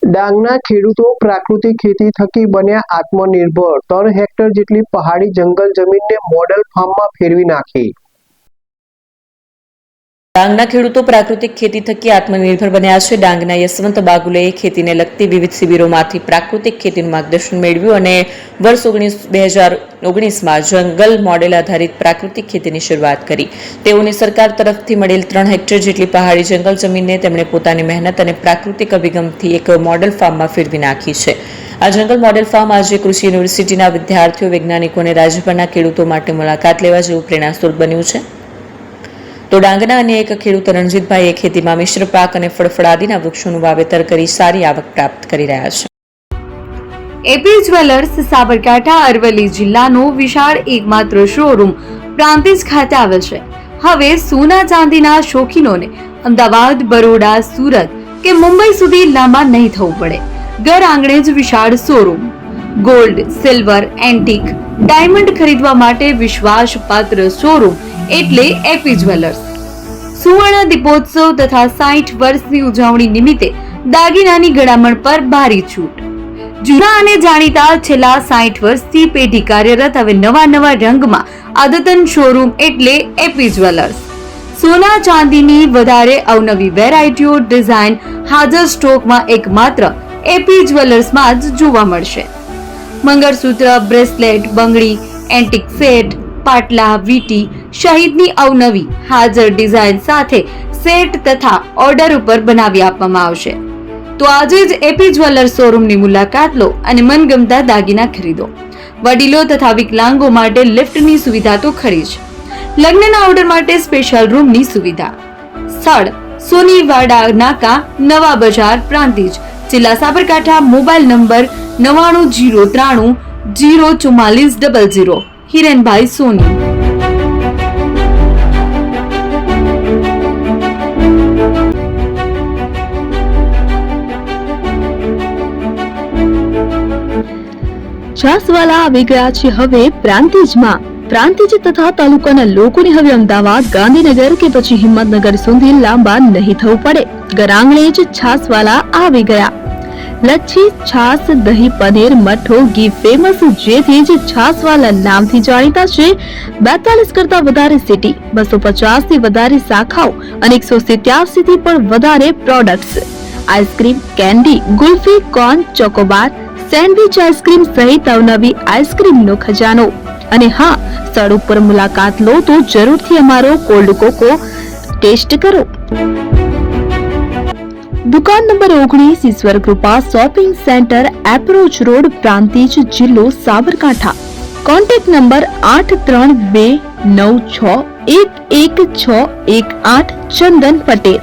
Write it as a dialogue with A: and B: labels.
A: ડાંગના ખેડૂતો પ્રાકૃતિક ખેતી થકી બન્યા આત્મનિર્ભર। 3 હેક્ટર જેટલી પહાડી જંગલ જમીનને મોડલ ફાર્મમાં ફેરવી નાખી।
B: ડાંગના ખેડૂતો પ્રાકૃતિક ખેતી થકી આત્મનિર્ભર બન્યા છે। ડાંગના યશવંત બાગુલેએ ખેતીને લગતી વિવિધ શિબિરોમાંથી પ્રાકૃતિક ખેતીનું માર્ગદર્શન મેળવ્યું અને વર્ષ 2019માં જંગલ મોડેલ આધારિત પ્રાકૃતિક ખેતીની શરૂઆત કરી। તેઓની સરકાર તરફથી મળેલ 3 હેક્ટર જેટલી પહાડી જંગલ જમીનને તેમણે પોતાની મહેનત અને પ્રાકૃતિક અભિગમથી એક મોડેલ ફાર્મમાં ફેરવી નાખી છે। આ જંગલ મોડેલ ફાર્મ આજે કૃષિ યુનિવર્સિટીના વિદ્યાર્થીઓ, વૈજ્ઞાનિકો અને રાજ્યભરના ખેડૂતો માટે મુલાકાત લેવા જેવું પ્રેરણાસ્ત્રોત બન્યું છે। તો ડાંગના અન્ય એક ખેડૂત રણજીતભાઈએ ખેતીમાં મિશ્ર પાક અને ફળફળાદીના વૃક્ષોનું વાવેતર કરી સારી આવક પ્રાપ્ત કરી રહ્યા છે।
C: એપી જ્વેલર્સ સાબરકાંઠા અરવલ્લી જિલ્લાનો વિશાળ એકમાત્ર શોરૂમ પ્રાંતિજ ખાતે આવેલ છે। હવે સોના ચાંદીના શોખીનોને અમદાવાદ, બરોડા, સુરત કે મુંબઈ સુધી લાંબા નહીં થવું પડે। ઘર આંગણે જ વિશાળ showroom. Gold, silver, antique, diamond ખરીદવા માટે વિશ્વાસપાત્ર શોરૂમ એટલે એપી જ્વેલર્સ। સુવર્ણ દીપોત્સવ તથા 60 વર્ષની ઉજવણી નિમિત્તે દાગીનાની ગળામણ પર ભારી છૂટ। જૂના અને જાણીતા છેલ્લા 60 વર્ષથી પેઢી કાર્યરત હવે નવા રંગમાં અદ્યતન શોરૂમ એટલે એપી જ્વેલર્સ। સોના ચાંદીની વધારે અવનવી વેરાયટીઓ, ડિઝાઇન હાજર સ્ટોકમાં એકમાત્ર એપી જ્વેલર્સમાં જ જોવા મળશે। મંગળસૂત્ર, બ્રેસલેટ, બંગડી, એન્ટિક સેટ, પાટલા, વીટી સહિતની અવનવી હાજર ડિઝાઇન સાથે સેટ તથા ઓર્ડર ઉપર બનાવી આપવામાં આવશે। તો આજે જ એપી જ્વેલર્સ શોરૂમની મુલાકાત લો અને મનગમતા દાગીના ખરીદો। વડીલો તથા વિકલાંગો માટે લિફ્ટની સુવિધા તો ખરી જ। લગ્નના ઓર્ડર માટે સ્પેશિયલ રૂમની સુવિધા। સ્થળ સોનીવાડા નાકા, નવા બજાર, પ્રાંતિજ, જિલ્લા સાબરકાંઠા। Mobile number 9903 04400। હિરેનભાઈ સોની।
D: છાસવાલા આવી ગયા છે હવે પ્રાંતિજમાં। પ્રાંતિજ તથા તાલુકાના લોકોને હવે અમદાવાદ, ગાંધીનગર કે પછી હિંમતનગર સુધી લાંબા નહીં થવું પડે। ઘર આંગણે જ છાસવાલા આવી ગયા। લચ્છી, છાસ, દહીં, પનીર, મઠ્ઠો, ઘી ફેમસ, જેથી જ છાસવાલા નામથી જાણીતા છે। 42 કરતા વધારે સિટી, 250 થી વધારે શાખાઓ અને 187 થી પણ વધારે products. Ice cream, candy, kulfi, corn, Chocobar, sandwich ice cream સહિત અવનવી આઈસ્ક્રીમનો ખજાનો। અને હા, સ્થળ ઉપર મુલાકાત લો તો જરૂરથી અમારો કોલ્ડ કોકો ટેસ્ટ કરો। દુકાન number 19, Ishwar Krupa shopping centre, approach road, Prantij, જિલ્લો સાબરકાંઠા। Contact number 8329611618 Chandan Patel.